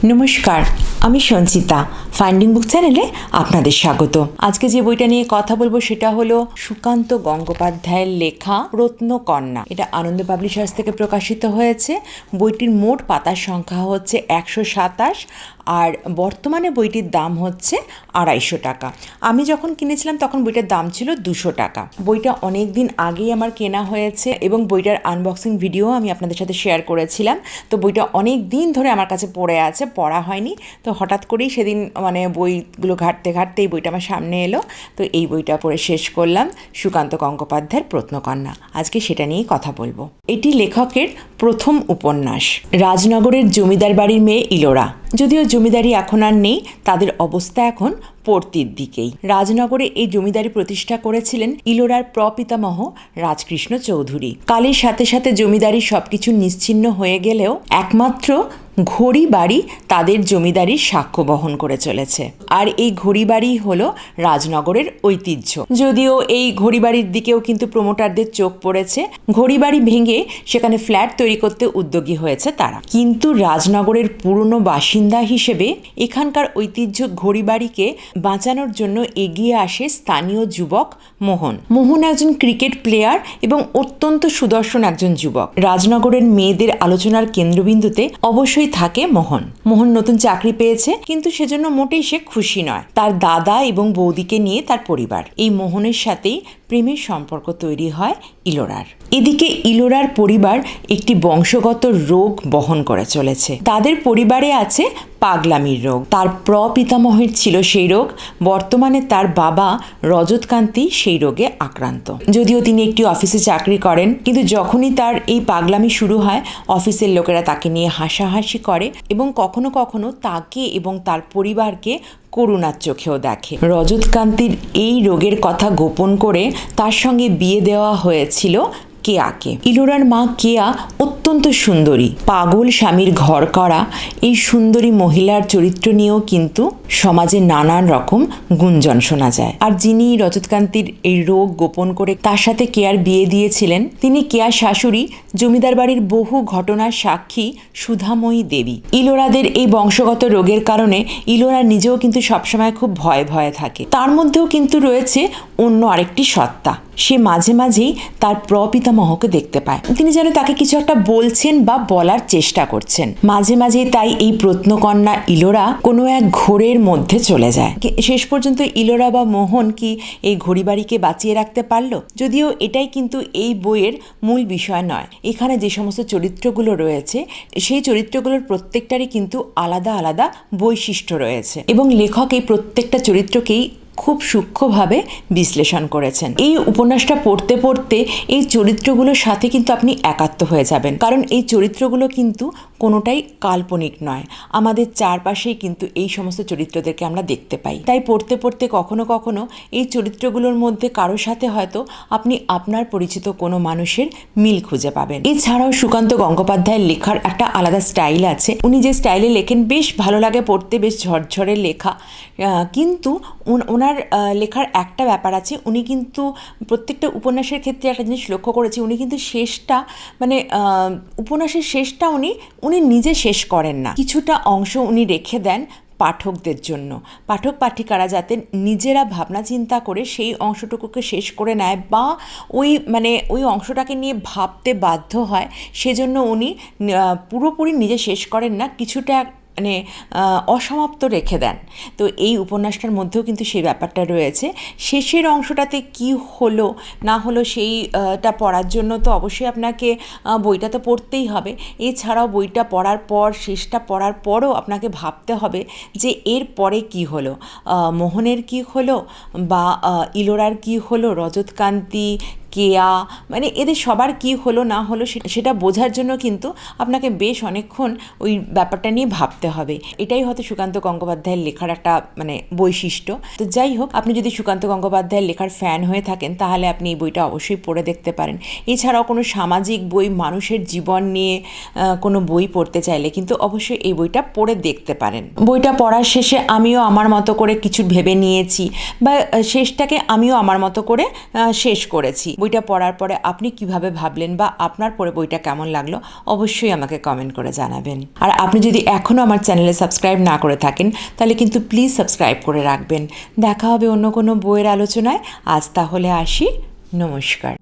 নমস্কার, আমি সঞ্চিতা। ফাইন্ডিং বুক চ্যানেলে আপনাদের স্বাগত। আজকে যে বইটা নিয়ে কথা বলবো সেটা হলো সুকান্ত গঙ্গোপাধ্যায়ের লেখা রত্নকন্যা। এটা আনন্দ পাবলিশার্স থেকে প্রকাশিত হয়েছে। বইটির মোট পাতার সংখ্যা হচ্ছে 127, আর বর্তমানে বইটির দাম হচ্ছে 250 টাকা। আমি যখন কিনেছিলাম তখন বইটার দাম ছিল 200 টাকা। বইটা অনেক দিন আগেই আমার কেনা হয়েছে এবং বইটার আনবক্সিং ভিডিও আমি আপনাদের সাথে শেয়ার করেছিলাম। তো বইটা অনেক দিন ধরে আমার কাছে পড়ে আছে, পড়া হয়নি। তো হঠাৎ করেই সেদিন বইগুলো ঘাঁটতে ঘাঁটতে এই বইটা আমার সামনে এলো। তো এই বইটা পড়ে শেষ করলাম, সুকান্ত গঙ্গোপাধ্যায়ের রত্নকন্যা। আজকে সেটা নিয়েই কথা বলবো। এটি লেখকের প্রথম উপন্যাস। রাজনগরের জমিদার বাড়ির মেয়ে ইলোরা। যদিও জমিদারি এখন আর নেই, তাদের অবস্থা এখন পড়তির দিকেই। রাজনগরে এই জমিদারি প্রতিষ্ঠা করেছিলেন ইলোরার প্রপিতামহ রাজকৃষ্ণ চৌধুরী। কালের সাথে সাথে জমিদারি সবকিছু নিশ্চিহ্ন হয়ে গেলেও একমাত্র ঘড়ি বাড়ি তাদের জমিদারির সাক্ষ্য বহন করে চলেছে। আর এই ঘড়ি বাড়ি হলো রাজনগরের ঐতিহ্য। যদিও এই ঘড়ি বাড়ির দিকেও কিন্তু প্রমোটারদের চোখ পড়েছে। ঘড়ি বাড়ি ভেঙে সেখানে ফ্ল্যাট তৈরি করতে উদ্যোগী হয়েছে তারা। কিন্তু রাজনগরের পুরনো বাসিন্দা হিসেবে এখানকার ঐতিহ্য ঘড়ি বাড়িকে বাঁচানোর জন্য এগিয়ে আসে স্থানীয় যুবক মোহন। মোহন একজন ক্রিকেট প্লেয়ার এবং অত্যন্ত সুদর্শন একজন যুবক। রাজনগরের মেয়েদের আলোচনার কেন্দ্রবিন্দুতে অবশ্যই থাকে মোহন। মোহন নতুন চাকরি পেয়েছে, কিন্তু সেজন্য মোটেই সে খুশি নয়। তার দাদা এবং বৌদিকে নিয়ে তার পরিবার। এই মোহনের সাথেই প্রেমের সম্পর্ক তৈরি হয় ইলোরার। এদিকে ইলোরার পরিবার একটি বংশগত রোগ বহন করে চলেছে। তাদের পরিবারে আছে পাগলামির রোগ। তার প্রপিতামহের ছিল সেই রোগ। বর্তমানে তার বাবা রজতকান্তি সেই রোগে আক্রান্ত। যদিও তিনি একটি অফিসে চাকরি করেন, কিন্তু যখনই তার এই পাগলামি শুরু হয়, অফিসের লোকেরা তাকে নিয়ে হাসাহাসি করে এবং কখনো কখনো তাকে এবং তার পরিবারকে করুণার চোখেও দেখে। রজতকান্তির এই রোগের কথা গোপন করে তার সঙ্গে বিয়ে দেওয়া হয়েছিল কেয়াকে। ইলোরার মা কেয়া অত্যন্ত সুন্দরী। পাগল স্বামীর ঘর করা এই সুন্দরী মহিলার চরিত্র নিয়েও কিন্তু সমাজে নানান রকম গুঞ্জন শোনা যায়। আর যিনি রজতকান্তির এই রোগ গোপন করে তার সাথে কেয়ার বিয়ে দিয়েছিলেন, তিনি কেয়ার শাশুড়ি, জমিদার বাড়ির বহু ঘটনার সাক্ষী সুধাময়ী দেবী। ইলোরাদের এই বংশগত রোগের কারণে ইলোরা নিজেও কিন্তু সবসময় খুব ভয়ে ভয়ে থাকে। তার মধ্যেও কিন্তু রয়েছে অন্য আরেকটি সত্তা। সে মাঝে মাঝেই তার প্রপিতামহকে দেখতে পায়। তিনি যেন তাকে কিছু একটা বলছেন বা বলার চেষ্টা করছেন। মাঝে মাঝে তাই এই রত্নকন্যা ইলোরা কোনো এক ঘোরের মধ্যে চলে যায়। শেষ পর্যন্ত ইলোরা বা মোহন কি এই ঘড়ি বাড়িকে বাঁচিয়ে রাখতে পারল? যদিও এটাই কিন্তু এই বইয়ের মূল বিষয় নয়। এখানে যে সমস্ত চরিত্রগুলো রয়েছে, সেই চরিত্রগুলোর প্রত্যেকটারই কিন্তু আলাদা আলাদা বৈশিষ্ট্য রয়েছে এবং লেখক এই প্রত্যেকটা চরিত্রকেই খুব সূক্ষ্মভাবে বিশ্লেষণ করেছেন। এই উপন্যাসটা পড়তে পড়তে এই চরিত্রগুলোর সাথে কিন্তু আপনি একাত্ম হয়ে যাবেন, কারণ এই চরিত্রগুলো কিন্তু কোনোটাই কাল্পনিক নয়। আমাদের চারপাশেই কিন্তু এই সমস্ত চরিত্রদেরকে আমরা দেখতে পাই। তাই পড়তে পড়তে কখনো কখনো এই চরিত্রগুলোর মধ্যে কারো সাথে হয়তো আপনি আপনার পরিচিত কোনো মানুষের মিল খুঁজে পাবেন। এছাড়াও সুকান্ত গঙ্গোপাধ্যায়ের লেখার একটা আলাদা স্টাইল আছে। উনি যে স্টাইলে লেখেন বেশ ভালো লাগে পড়তে, বেশ ঝরঝরে লেখা। কিন্তু ওনার লেখার একটা ব্যাপার আছে, উনি কিন্তু প্রত্যেকটা উপন্যাসের ক্ষেত্রে একটা জিনিস লক্ষ্য করেছি, উনি কিন্তু শেষটা উপন্যাসের শেষটা উনি নিজে শেষ করেন না। কিছুটা অংশ উনি রেখে দেন পাঠকদের জন্য। পাঠক পাঠিকারা যাতে নিজেরা ভাবনা চিন্তা করে সেই অংশটুকুকে শেষ করে নেয় বা ওই অংশটাকে নিয়ে ভাবতে বাধ্য হয়, সেজন্য উনি পুরোপুরি নিজে শেষ করেন না, কিছুটা অসমাপ্ত রেখে দেন। তো এই উপন্যাসটার মধ্যেও কিন্তু সেই ব্যাপারটা রয়েছে। শেষের অংশটাতে কি হলো না হলো সেইটা পড়ার জন্য তো অবশ্যই আপনাকে বইটা তো পড়তেই হবে। এছাড়াও বইটা পড়ার পর, শেষটা পড়ার পরও আপনাকে ভাবতে হবে যে এর পরে কি হলো, মোহনের কি হলো বা ইলোরার কি হলো, রজতকান্তি, কেয়া, এদের সবার কি হলো না হলো সেটা বোঝার জন্য কিন্তু আপনাকে বেশ অনেকক্ষণ ওই ব্যাপারটা নিয়ে ভাবতে হবে। এটাই হয়তো সুকান্ত গঙ্গোপাধ্যায়ের লেখার একটা বৈশিষ্ট্য। তো যাই হোক, আপনি যদি সুকান্ত গঙ্গোপাধ্যায়ের লেখার ফ্যান হয়ে থাকেন তাহলে আপনি এই বইটা অবশ্যই পড়ে দেখতে পারেন। এছাড়াও কোনো সামাজিক বই, মানুষের জীবন নিয়ে কোনো বই পড়তে চাইলে কিন্তু অবশ্যই এই বইটা পড়ে দেখতে পারেন। বইটা পড়ার শেষে আমিও আমার মতো করে কিছু ভেবে নিয়েছি বা শেষটাকে আমিও আমার মতো করে শেষ করেছি। বইটা পড়ার পরে আপনি কিভাবে ভাবলেন বা আপনার পড়ে বইটা কেমন লাগলো অবশ্যই আমাকে কমেন্ট করে জানাবেন। আর আপনি যদি এখনও আমার চ্যানেলে সাবস্ক্রাইব না করে থাকেন তাহলে কিন্তু প্লিজ সাবস্ক্রাইব করে রাখবেন। দেখা হবে অন্য কোনো বইয়ের আলোচনায়। আজ তাহলে আসি, নমস্কার।